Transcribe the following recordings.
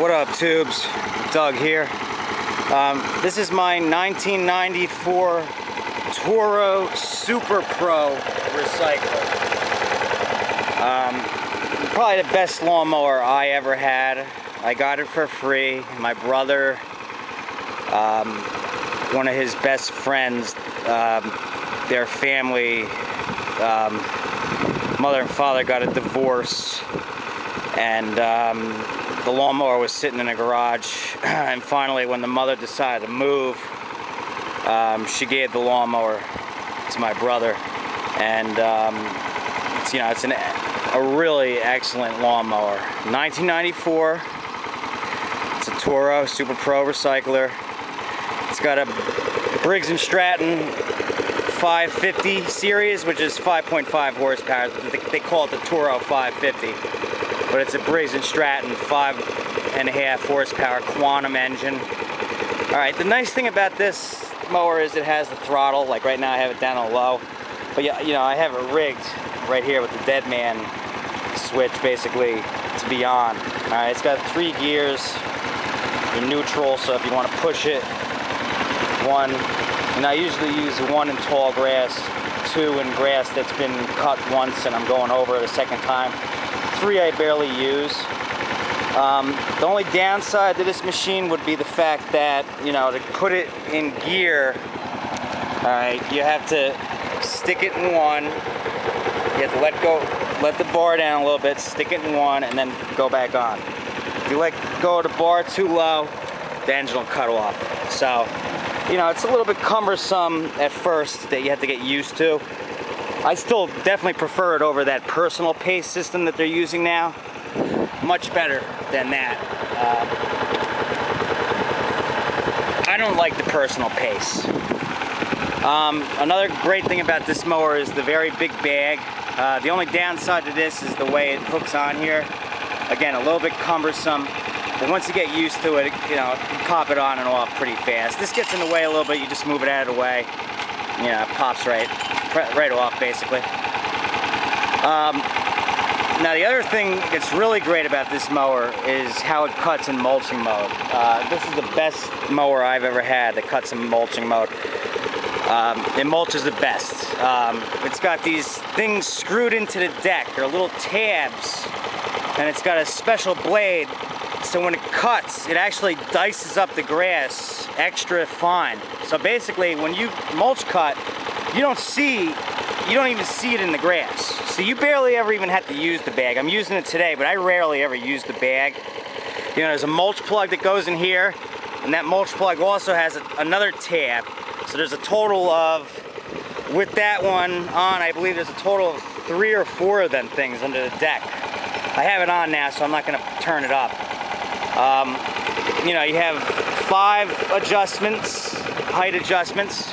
What up, tubes? Doug here. This is my 1994 Toro SuperPro Recycler. Probably the best lawnmower I ever had. I got it for free. My brother, one of his best friends, their family, mother and father got a divorce, and the lawnmower was sitting in a garage. And finally, when the mother decided to move, she gave the lawnmower to my brother, and it's a really excellent lawnmower. 1994. It's a Toro SuperPro Recycler. It's got a Briggs Quantum 550 series, which is 5.5 horsepower. They call it the Toro 550, but it's a Briggs Quantum 5.5 horsepower Quantum engine. All right, the nice thing about this mower is it has the throttle. Like right now I have it down on low, but I have it rigged right here with the dead man switch basically to be on. All right, it's got 3 gears. You're neutral, so if you want to push it, 1, and I usually use 1 in tall grass, 2 in grass that's been cut once and I'm going over it a second time. 3 I barely use. The only downside to this machine would be the fact that, to put it in gear, alright, you have to stick it in 1, you have to let the bar down a little bit, stick it in 1, and then go back on. If you let go of the bar too low, the engine will cut off. So, it's a little bit cumbersome at first that you have to get used to. I still definitely prefer it over that personal pace system that they're using now. Much better than that. I don't like the personal pace. Another great thing about this mower is the very big bag. The only downside to this is the way it hooks on here. Again, a little bit cumbersome, but once you get used to it, you pop it on and off pretty fast. This gets in the way a little bit, you just move it out of the way. It pops right off, basically. Now, the other thing that's really great about this mower is how it cuts in mulching mode. This is the best mower I've ever had that cuts in mulching mode. It mulches the best. It's got these things screwed into the deck. They're little tabs, and it's got a special blade, so when it cuts, it actually dices up the grass extra fine. So basically, when you mulch cut, you don't even see it in the grass. So you barely ever even have to use the bag. I'm using it today, but I rarely ever use the bag. There's a mulch plug that goes in here, and that mulch plug also has another tab. So there's a total of, with that one on, I believe there's a total of 3 or 4 of them things under the deck. I have it on now, so I'm not going to turn it up. You have 5 adjustments, height adjustments.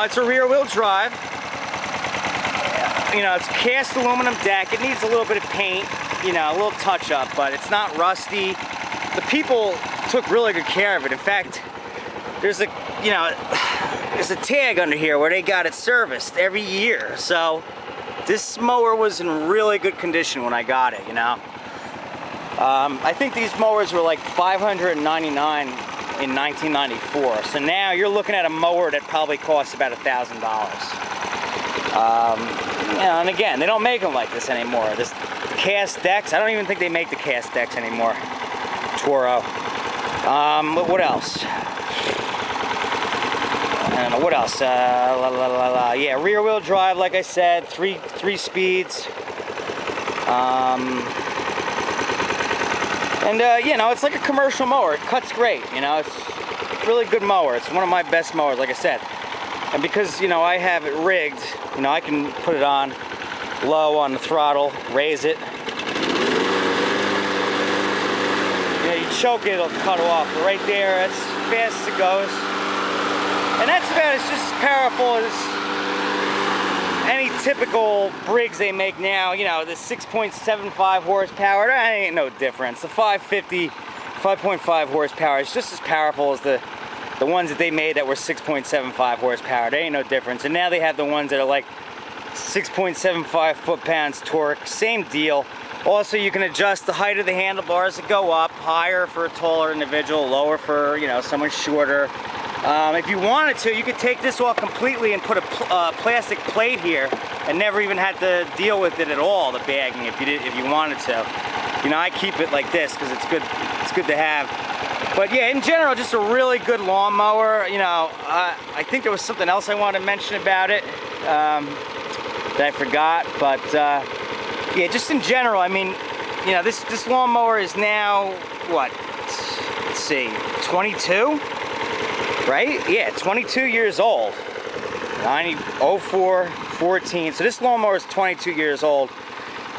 It's a rear wheel drive. It's cast aluminum deck. It needs a little bit of paint, a little touch up, but it's not rusty. The people took really good care of it. In fact, there's a tag under here where they got it serviced every year. So this mower was in really good condition when I got it, I think these mowers were like $599 in 1994. So now you're looking at a mower that probably costs about $1,000. And again, they don't make them like this anymore. This cast decks, I don't even think they make the cast decks anymore. Toro. What else? I don't know, what else? Yeah, rear wheel drive, like I said, three speeds. It's like a commercial mower. It cuts great, it's a really good mower. It's one of my best mowers, like I said. And because, I have it rigged, I can put it on low on the throttle, raise it. You choke it, it'll cut off. But right there, that's as fast as it goes. And that's about just as powerful as any typical Briggs they make now. The 6.75 horsepower, that ain't no difference. The 550, 5.5 horsepower is just as powerful as the ones that they made that were 6.75 horsepower. There ain't no difference. And now they have the ones that are like 6.75 foot-pounds torque, same deal. Also, you can adjust the height of the handlebars to go up, higher for a taller individual, lower for, you know, someone shorter. If you wanted to, you could take this off completely and put a plastic plate here and never even had to deal with it at all, the bagging, if you wanted to. You know, I keep it like this because it's good to have. But yeah, in general, just a really good lawnmower. You know, I think there was something else I wanted to mention about it that I forgot. But yeah, just in general, I mean, you know, this lawnmower is now, what, let's see, 22? Right? Yeah, 22 years old. 04, 14. So this lawnmower is 22 years old.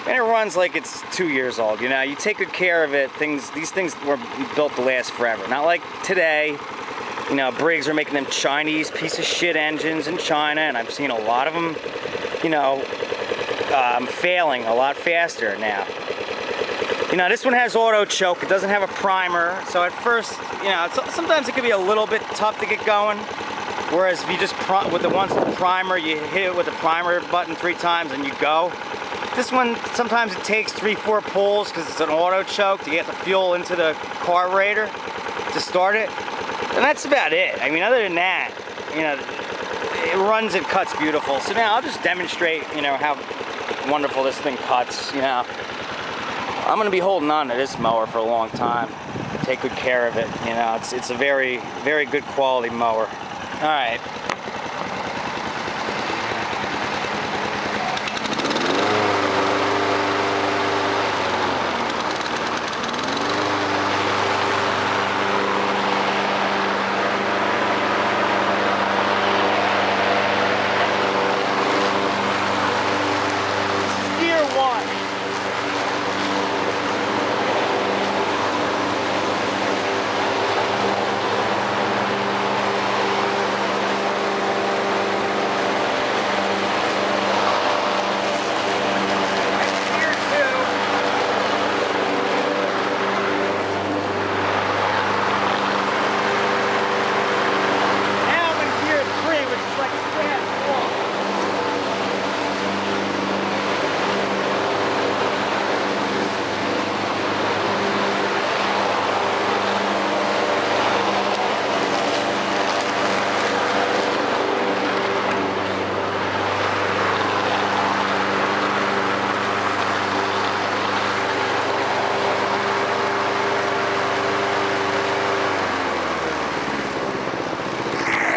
And it runs like it's 2 years old. You know, you take good care of it. These things were built to last forever. Not like today. You know, Briggs are making them Chinese piece of shit engines in China, and I've seen a lot of them, you know, failing a lot faster now. You know, this one has auto choke. It doesn't have a primer, so at first, you know, sometimes it can be a little bit tough to get going. Whereas if you just with the ones with the primer, you hit it with the primer button 3 times and you go. This one, sometimes it takes 3-4 pulls because it's an auto choke to get the fuel into the carburetor to start it. And that's about it. I mean, other than that, you know, it runs and cuts beautiful. So now I'll just demonstrate, you know, how wonderful this thing cuts. You know, I'm going to be holding on to this mower for a long time. Take good care of it. You know, it's a very, very good quality mower. All right.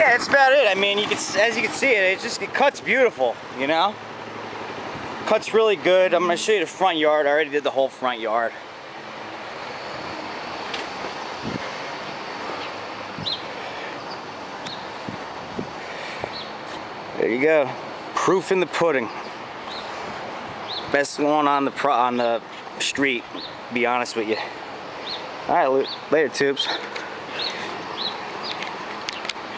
That's about it. I mean, as you can see, it cuts beautiful, you know? Cuts really good. I'm going to show you the front yard. I already did the whole front yard. There you go. Proof in the pudding. Best one on the street, to be honest with you. All right, later, tubes.